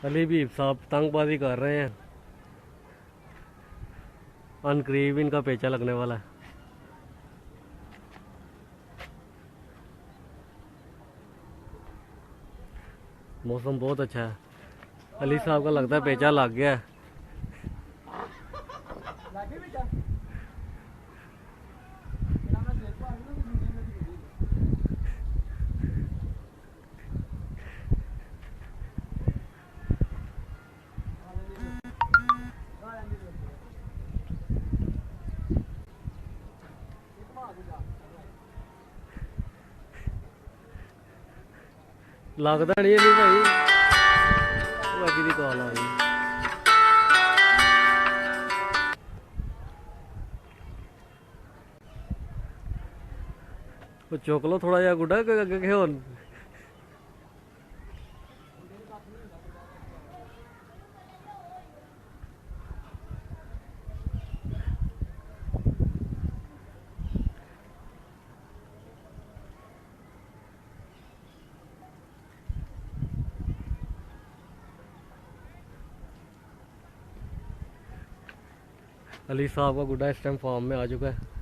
अली भी साहब तंगबाजी कर रहे हैं। अनकरीब इनका पेचा लगने वाला है। मौसम बहुत अच्छा है। अली साहब का लगता है पेचा लग गया है। लगता नहीं अली भाई, बाकी दी कॉल आ गई। वो चुक लो थोड़ा जा गुड्डा अगे हो। अली साहब का गुड्डा इस टाइम फॉर्म में आ चुका है।